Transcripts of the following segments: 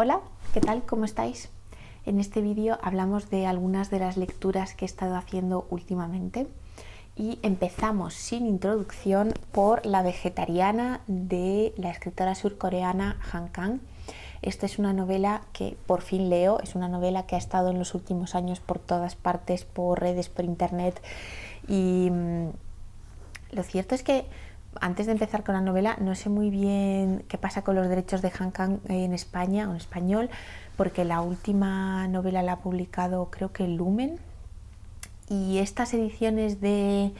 Hola, ¿qué tal? ¿Cómo estáis? En este vídeo hablamos de algunas de las lecturas que he estado haciendo últimamente y empezamos sin introducción por La vegetariana de la escritora surcoreana Han Kang. Esta es una novela que por fin leo, es una novela que ha estado en los últimos años por todas partes, por redes, por internet y lo cierto es que antes de empezar con la novela no sé muy bien qué pasa con los derechos de Han Kang en España o en español, porque la última novela la ha publicado creo que Lumen y estas ediciones de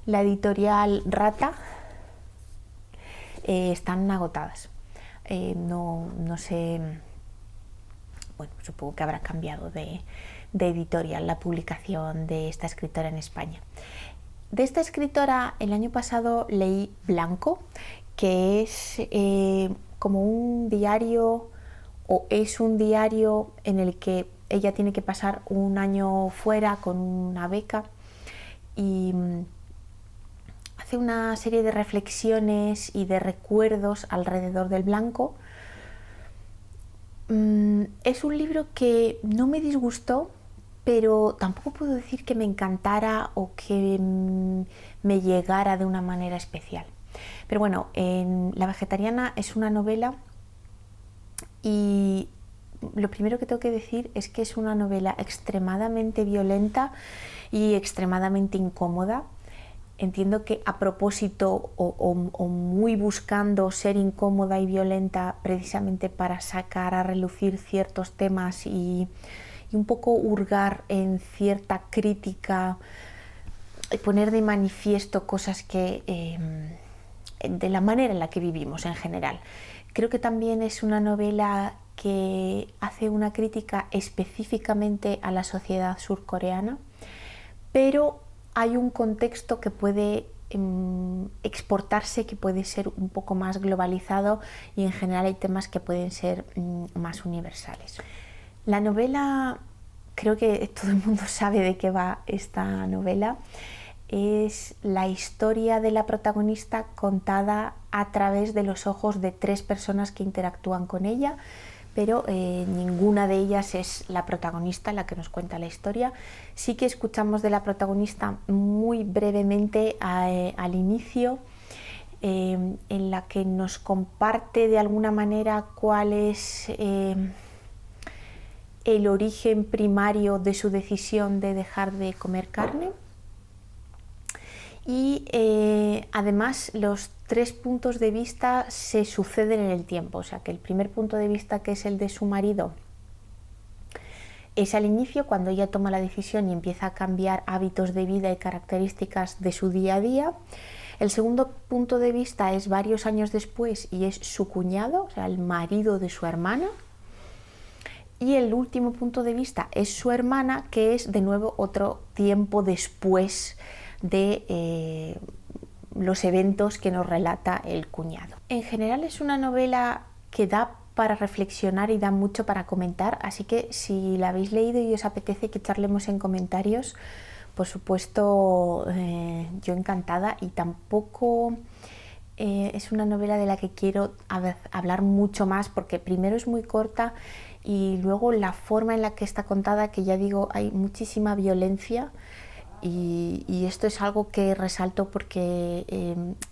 la editorial Rata están agotadas. No sé, bueno, supongo que habrá cambiado de editorial la publicación de esta escritora en España. De esta escritora el año pasado leí Blanco, que es como un diario, o es un diario en el que ella tiene que pasar un año fuera con una beca y hace una serie de reflexiones y de recuerdos alrededor del blanco. Es un libro que no me disgustó, pero tampoco puedo decir que me encantara o que me llegara de una manera especial. Pero bueno, La vegetariana es una novela y lo primero que tengo que decir es que es una novela extremadamente violenta y extremadamente incómoda. Entiendo que a propósito o muy buscando ser incómoda y violenta precisamente para sacar a relucir ciertos temas y un poco hurgar en cierta crítica y poner de manifiesto cosas que de la manera en la que vivimos en general. Creo que también es una novela que hace una crítica específicamente a la sociedad surcoreana, pero hay un contexto que puede exportarse, que puede ser un poco más globalizado y en general hay temas que pueden ser más universales. La novela, creo que todo el mundo sabe de qué va esta novela, es la historia de la protagonista contada a través de los ojos de tres personas que interactúan con ella, pero ninguna de ellas es la protagonista, la que nos cuenta la historia. Sí que escuchamos de la protagonista muy brevemente al inicio, en la que nos comparte de alguna manera cuál es el origen primario de su decisión de dejar de comer carne. Y además los tres puntos de vista se suceden en el tiempo, o sea que el primer punto de vista, que es el de su marido, es al inicio, cuando ella toma la decisión y empieza a cambiar hábitos de vida y características de su día a día. El segundo punto de vista es varios años después y es su cuñado, o sea, el marido de su hermana. Y el último punto de vista es su hermana, que es de nuevo otro tiempo después de los eventos que nos relata el cuñado. En general es una novela que da para reflexionar y da mucho para comentar, así que si la habéis leído y os apetece que charlemos en comentarios, por supuesto yo encantada. Y tampoco es una novela de la que quiero hablar mucho más, porque primero es muy corta y luego la forma en la que está contada, que ya digo, hay muchísima violencia. Y esto es algo que resalto porque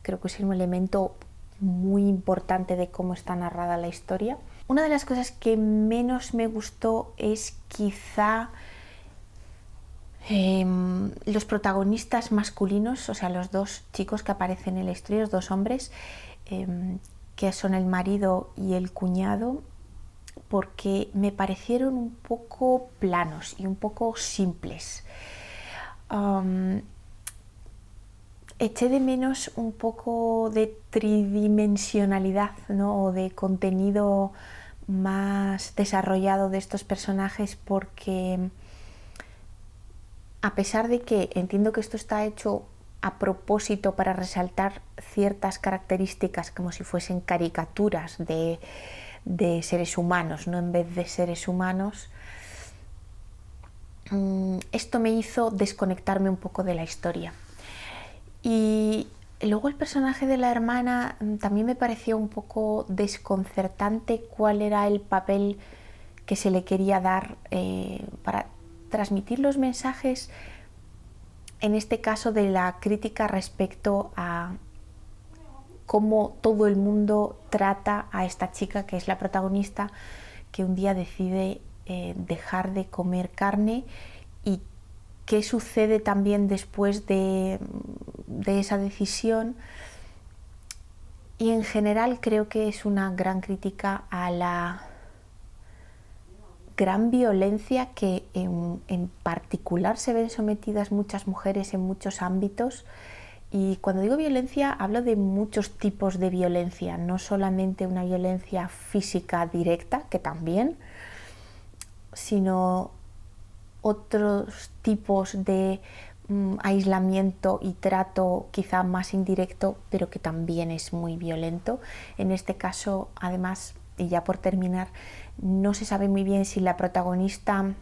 creo que es un elemento muy importante de cómo está narrada la historia. Una de las cosas que menos me gustó es quizá los protagonistas masculinos, o sea, los dos chicos que aparecen en la historia, los dos hombres, que son el marido y el cuñado, porque me parecieron un poco planos y un poco simples. Eché de menos un poco de tridimensionalidad, ¿no? O de contenido más desarrollado de estos personajes, porque a pesar de que entiendo que esto está hecho a propósito para resaltar ciertas características como si fuesen caricaturas de seres humanos, ¿no? En vez de seres humanos, esto me hizo desconectarme un poco de la historia. Y Luego el personaje de la hermana también me pareció un poco desconcertante cuál era el papel que se le quería dar para transmitir los mensajes, en este caso de la crítica respecto a cómo todo el mundo trata a esta chica que es la protagonista, que un día decide dejar de comer carne, y qué sucede también después de esa decisión. Y en general creo que es una gran crítica a la gran violencia que en particular se ven sometidas muchas mujeres en muchos ámbitos. Y cuando digo violencia hablo de muchos tipos de violencia, no solamente una violencia física directa, que también, sino otros tipos de aislamiento y trato quizá más indirecto, pero que también es muy violento. En este caso, además, y ya por terminar, no se sabe muy bien si la protagonista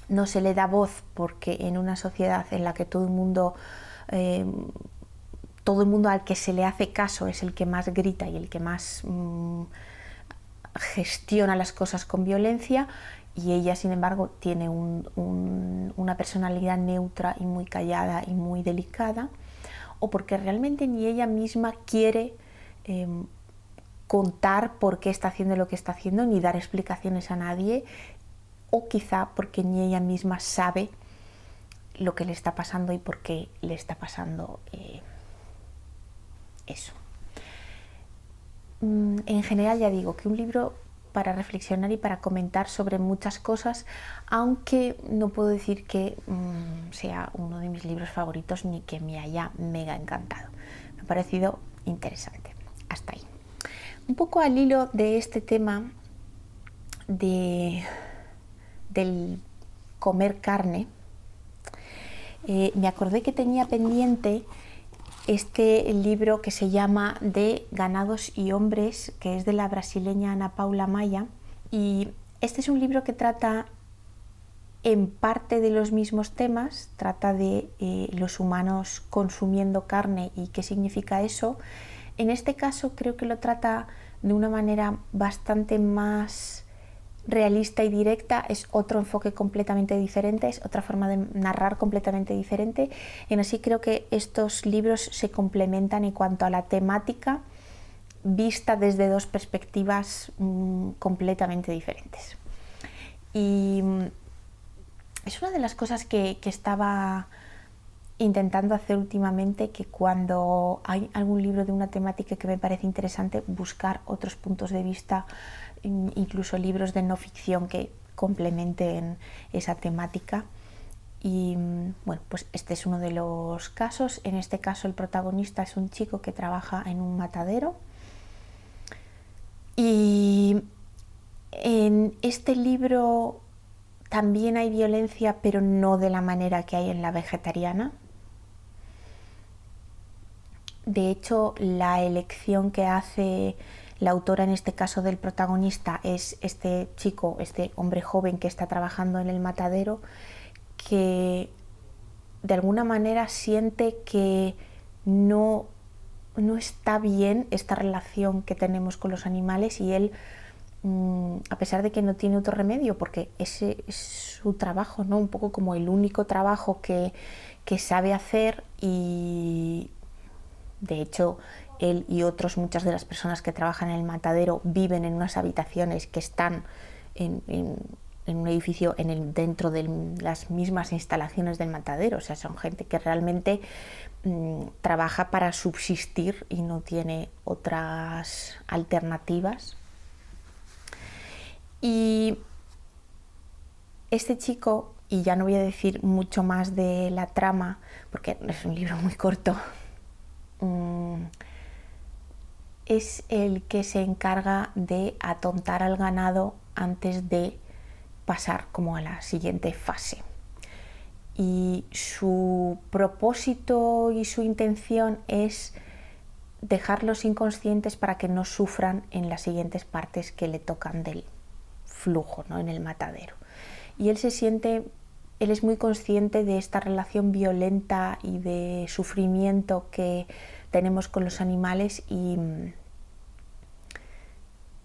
no se le da voz porque en una sociedad en la que todo el mundo al que se le hace caso es el que más grita y el que más gestiona las cosas con violencia, y ella, sin embargo, tiene una personalidad neutra y muy callada y muy delicada, o porque realmente ni ella misma quiere contar por qué está haciendo lo que está haciendo, ni dar explicaciones a nadie, o quizá porque ni ella misma sabe lo que le está pasando y por qué le está pasando eso. En general, ya digo que un libro para reflexionar y para comentar sobre muchas cosas, aunque no puedo decir que sea uno de mis libros favoritos ni que me haya mega encantado. Me ha parecido interesante. Hasta ahí. Un poco al hilo de este tema del comer carne, me acordé que tenía pendiente este libro que se llama De Ganados y Hombres, que es de la brasileña Ana Paula Maia, y este es un libro que trata en parte de los mismos temas, trata de los humanos consumiendo carne y qué significa eso. En este caso creo que lo trata de una manera bastante más realista y directa, es otro enfoque completamente diferente, es otra forma de narrar completamente diferente, y así creo que estos libros se complementan en cuanto a la temática, vista desde dos perspectivas completamente diferentes. Y es una de las cosas que estaba intentando hacer últimamente, que cuando hay algún libro de una temática que me parece interesante, buscar otros puntos de vista, incluso libros de no ficción que complementen esa temática. Y bueno, pues este es uno de los casos. En este caso el protagonista es un chico que trabaja en un matadero, y en este libro también hay violencia, pero no de la manera que hay en la vegetariana. De hecho, la elección que hace la autora, en este caso del protagonista, es este chico, este hombre joven que está trabajando en el matadero, que de alguna manera siente que no está bien esta relación que tenemos con los animales, y él, a pesar de que no tiene otro remedio, porque ese es su trabajo, ¿no? Un poco como el único trabajo que sabe hacer, y de hecho él y muchas de las personas que trabajan en el matadero viven en unas habitaciones que están en un edificio dentro de las mismas instalaciones del matadero. O sea, son gente que realmente trabaja para subsistir y no tiene otras alternativas. Y este chico, y ya no voy a decir mucho más de la trama porque es un libro muy corto, es el que se encarga de atontar al ganado antes de pasar como a la siguiente fase. Y su propósito y su intención es dejarlos inconscientes para que no sufran en las siguientes partes que le tocan del flujo, ¿no? En el matadero. Y él es muy consciente de esta relación violenta y de sufrimiento que tenemos con los animales y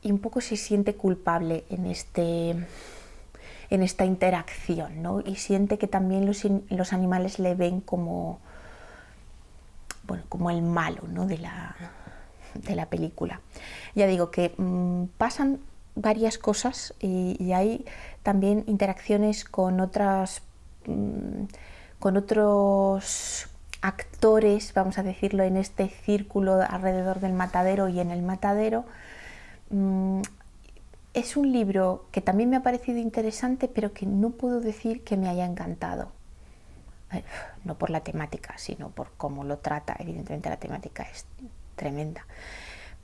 un poco se siente culpable en esta interacción, ¿no? Y siente que también los animales le ven como, bueno, como el malo, ¿no? de la película. Ya digo que pasan varias cosas y hay también interacciones con otros actores, vamos a decirlo, en este círculo alrededor del matadero y en el matadero. Es un libro que también me ha parecido interesante, pero que no puedo decir que me haya encantado. No por la temática, sino por cómo lo trata. Evidentemente la temática es tremenda,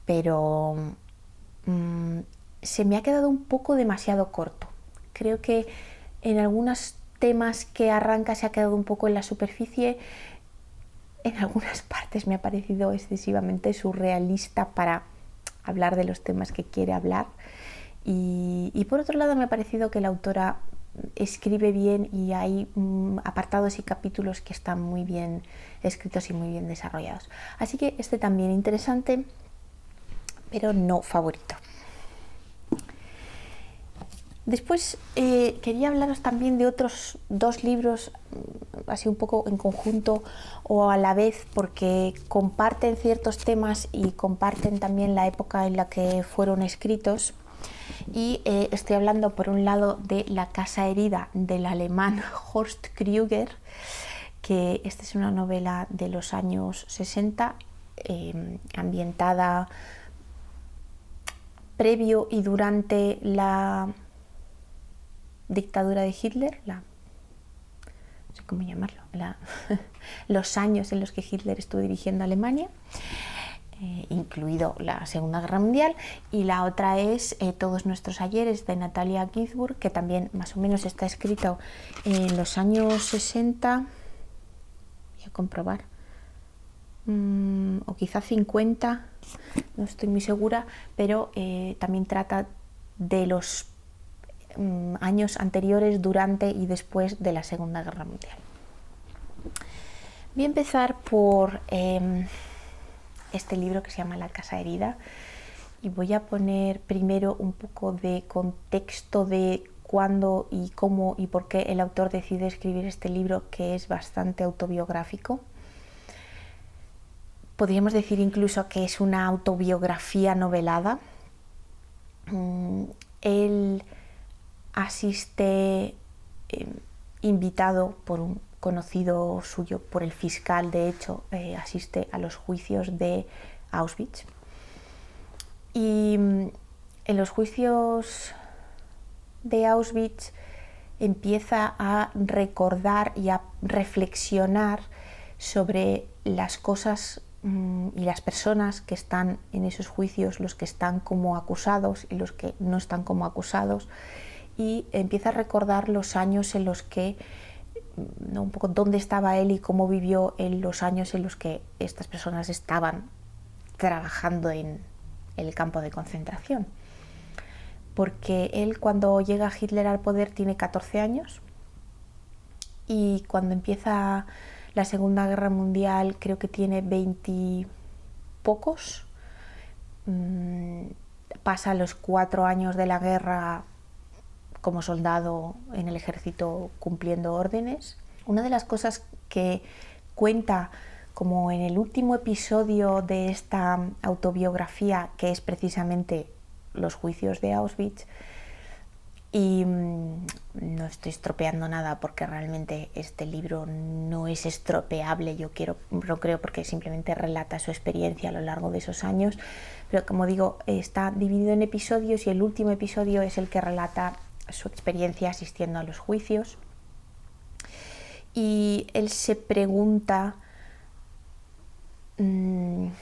pero se me ha quedado un poco demasiado corto. Creo que en algunos temas que arranca se ha quedado un poco en la superficie. En algunas partes me ha parecido excesivamente surrealista para hablar de los temas que quiere hablar. Y por otro lado me ha parecido que la autora escribe bien y hay apartados y capítulos que están muy bien escritos y muy bien desarrollados. Así que este también interesante, pero no favorito. Después quería hablaros también de otros dos libros, así un poco en conjunto o a la vez, porque comparten ciertos temas y comparten también la época en la que fueron escritos. Y estoy hablando por un lado de La casa herida del alemán Horst Krüger, que esta es una novela de los años 60, ambientada previo y durante la dictadura de Hitler, no sé cómo llamarlo, los años en los que Hitler estuvo dirigiendo Alemania, incluido la Segunda Guerra Mundial, y la otra es Todos nuestros ayeres de Natalia Ginzburg, que también más o menos está escrito en los años 60, voy a comprobar, o quizá 50, no estoy muy segura, pero también trata de los años anteriores, durante y después de la Segunda Guerra Mundial. Voy a empezar por este libro que se llama La casa herida y voy a poner primero un poco de contexto de cuándo y cómo y por qué el autor decide escribir este libro, que es bastante autobiográfico. Podríamos decir incluso que es una autobiografía novelada. Él asiste invitado por un conocido suyo, por el fiscal, de hecho, asiste a los juicios de Auschwitz. Y en los juicios de Auschwitz empieza a recordar y a reflexionar sobre las cosas y las personas que están en esos juicios, los que están como acusados y los que no están como acusados, y empieza a recordar los años en los que, un poco dónde estaba él y cómo vivió en los años en los que estas personas estaban trabajando en el campo de concentración. Porque él, cuando llega Hitler al poder, tiene 14 años, y cuando empieza la Segunda Guerra Mundial creo que tiene 20 y pocos. Pasa los 4 años de la guerra como soldado en el ejército cumpliendo órdenes. Una de las cosas que cuenta como en el último episodio de esta autobiografía, que es precisamente los juicios de Auschwitz, y no estoy estropeando nada porque realmente este libro no es estropeable, yo creo, porque simplemente relata su experiencia a lo largo de esos años, pero como digo, está dividido en episodios y el último episodio es el que relata su experiencia asistiendo a los juicios. Y él se pregunta, un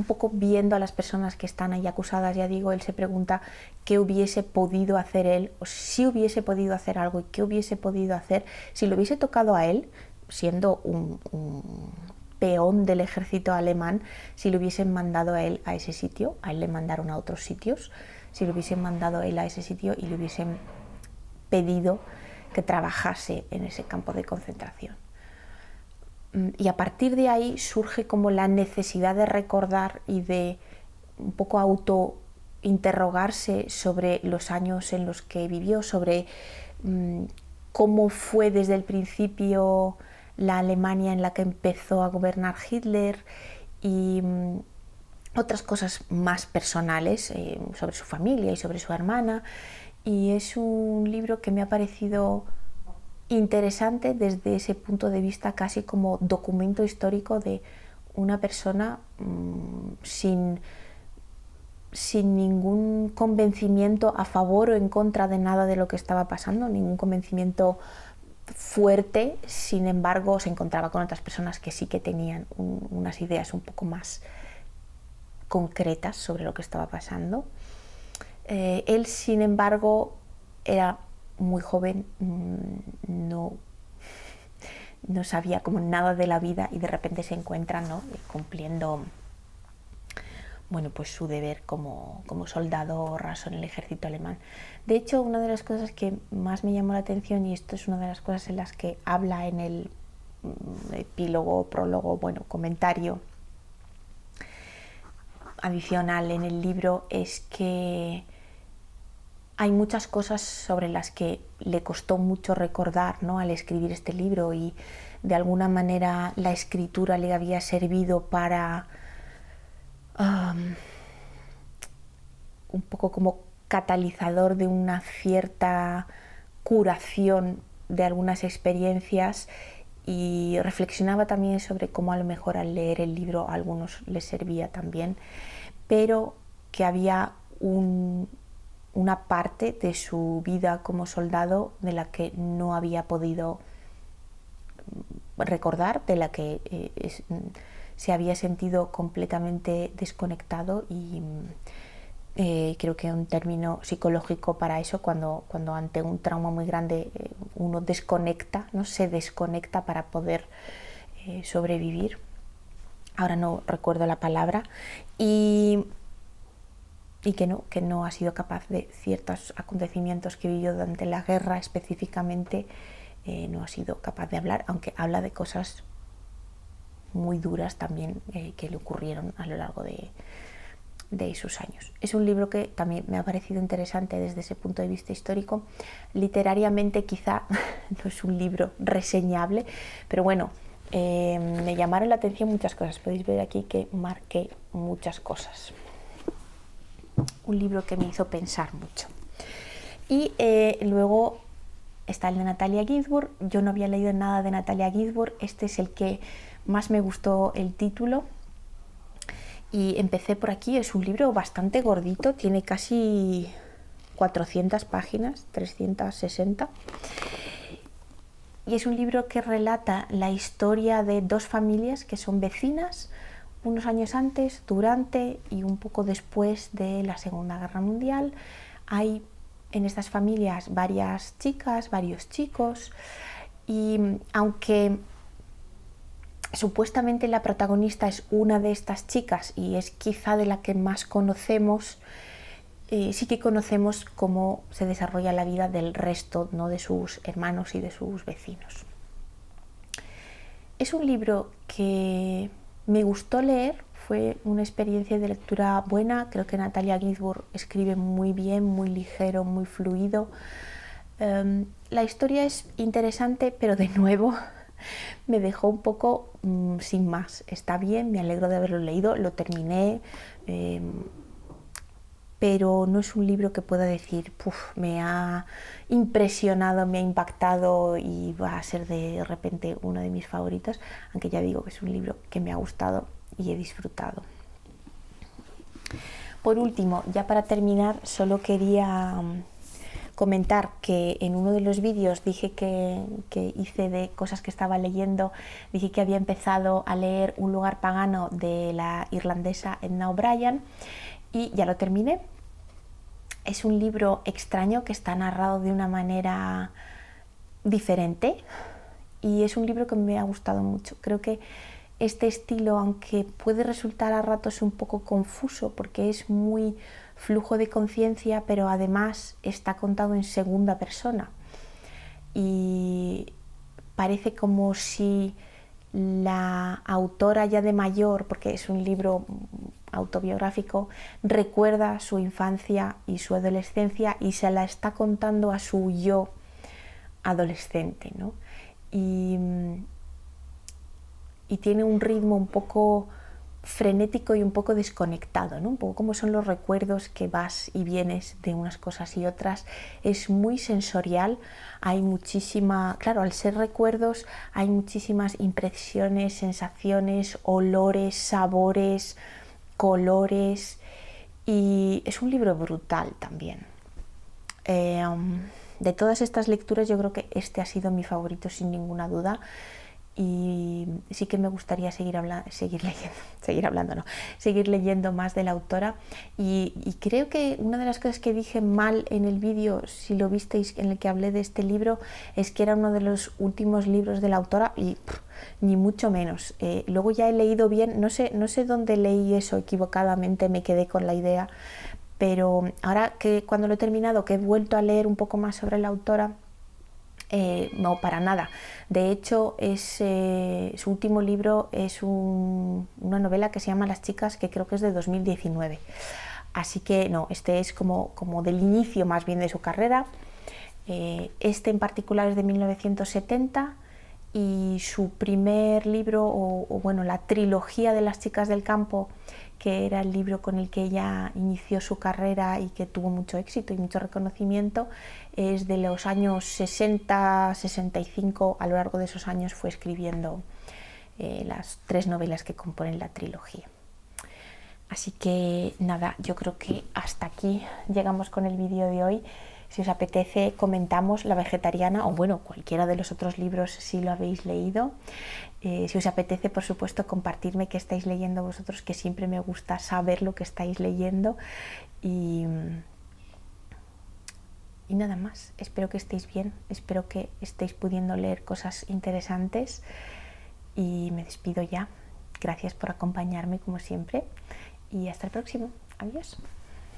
poco viendo a las personas que están ahí acusadas, ya digo, él se pregunta qué hubiese podido hacer él, o si hubiese podido hacer algo, y qué hubiese podido hacer si le hubiese tocado a él, siendo un peón del ejército alemán, si le hubiesen mandado a él a ese sitio. A él le mandaron a otros sitios, si le hubiesen mandado a él a ese sitio y le hubiesen pedido que trabajase en ese campo de concentración. y a partir de ahí surge como la necesidad de recordar y de un poco autointerrogarse sobre los años en los que vivió, sobre cómo fue desde el principio la Alemania en la que empezó a gobernar Hitler y otras cosas más personales sobre su familia y sobre su hermana. Y es un libro que me ha parecido interesante desde ese punto de vista casi como documento histórico de una persona sin ningún convencimiento a favor o en contra de nada de lo que estaba pasando, ningún convencimiento fuerte. Sin embargo, se encontraba con otras personas que sí que tenían unas ideas un poco más concretas sobre lo que estaba pasando. Él, sin embargo, era muy joven, no sabía como nada de la vida y de repente se encuentra, ¿no?, cumpliendo, bueno, pues su deber como soldado raso en el ejército alemán. De hecho, una de las cosas que más me llamó la atención, y esto es una de las cosas en las que habla en el epílogo, prólogo, bueno, comentario adicional en el libro, es que hay muchas cosas sobre las que le costó mucho recordar, ¿no?, al escribir este libro, y de alguna manera la escritura le había servido para un poco como catalizador de una cierta curación de algunas experiencias, y reflexionaba también sobre cómo a lo mejor al leer el libro a algunos les servía también, pero que había una parte de su vida como soldado de la que no había podido recordar, de la que se había sentido completamente desconectado, y creo que un término psicológico para eso, cuando ante un trauma muy grande uno desconecta, ¿no?, se desconecta para poder sobrevivir. Ahora no recuerdo la palabra, y que no ha sido capaz de ciertos acontecimientos que vivió durante la guerra específicamente, no ha sido capaz de hablar, aunque habla de cosas muy duras también que le ocurrieron a lo largo de sus años. Es un libro que también me ha parecido interesante desde ese punto de vista histórico. Literariamente quizá no es un libro reseñable, pero bueno, me llamaron la atención muchas cosas. Podéis ver aquí que marqué muchas cosas. Un libro que me hizo pensar mucho. Y luego está el de Natalia Ginzburg. Yo no había leído nada de Natalia Ginzburg. Este es el que más me gustó el título. Y empecé por aquí. Es un libro bastante gordito, tiene casi 400 páginas, 360. Y es un libro que relata la historia de dos familias que son vecinas, unos años antes, durante y un poco después de la Segunda Guerra Mundial. Hay en estas familias varias chicas, varios chicos, y aunque supuestamente la protagonista es una de estas chicas y es quizá de la que más conocemos, sí que conocemos cómo se desarrolla la vida del resto, ¿no?, de sus hermanos y de sus vecinos. Es un libro que me gustó leer, fue una experiencia de lectura buena. Creo que Natalia Ginzburg escribe muy bien, muy ligero, muy fluido. La historia es interesante, pero de nuevo me dejó un poco sin más. Está bien, me alegro de haberlo leído, lo terminé, pero no es un libro que pueda decir, me ha impresionado, me ha impactado y va a ser de repente uno de mis favoritos, aunque ya digo que es un libro que me ha gustado y he disfrutado. Por último, ya para terminar, solo quería comentar que en uno de los vídeos dije que hice de cosas que estaba leyendo, dije que había empezado a leer Un lugar pagano de la irlandesa Edna O'Brien, y ya lo terminé. Es un libro extraño que está narrado de una manera diferente y es un libro que me ha gustado mucho. Creo que este estilo, aunque puede resultar a ratos un poco confuso porque es muy flujo de conciencia, pero además está contado en segunda persona y parece como si la autora ya de mayor, porque es un libro autobiográfico, recuerda su infancia y su adolescencia y se la está contando a su yo adolescente, ¿no? Y tiene un ritmo un poco frenético y un poco desconectado, ¿no? Un poco como son los recuerdos que vas y vienes de unas cosas y otras. Es muy sensorial, hay muchísima, claro, al ser recuerdos hay muchísimas impresiones, sensaciones, olores, sabores, colores, y es un libro brutal también. De todas estas lecturas yo creo que este ha sido mi favorito sin ninguna duda. Y sí que me gustaría seguir leyendo más de la autora, y creo que una de las cosas que dije mal en el vídeo, si lo visteis, en el que hablé de este libro, es que era uno de los últimos libros de la autora, y ni mucho menos. Luego ya he leído bien, no sé dónde leí eso equivocadamente, me quedé con la idea, pero ahora que cuando lo he terminado, que he vuelto a leer un poco más sobre la autora, no, para nada. De hecho, su último libro es una novela que se llama Las chicas, que creo que es de 2019. Así que no, este es como del inicio más bien de su carrera. Este en particular es de 1970, y su primer libro, o bueno, la trilogía de Las chicas del campo, que era el libro con el que ella inició su carrera y que tuvo mucho éxito y mucho reconocimiento, es de los años 60, 65. A lo largo de esos años fue escribiendo las 3 novelas que componen la trilogía. Así que nada, yo creo que hasta aquí llegamos con el vídeo de hoy. Si os apetece, comentamos La vegetariana, o bueno, cualquiera de los otros libros si lo habéis leído. Si os apetece, por supuesto, compartirme qué estáis leyendo vosotros, que siempre me gusta saber lo que estáis leyendo. Y nada más, espero que estéis bien, espero que estéis pudiendo leer cosas interesantes, y me despido ya. Gracias por acompañarme como siempre, y hasta el próximo. Adiós.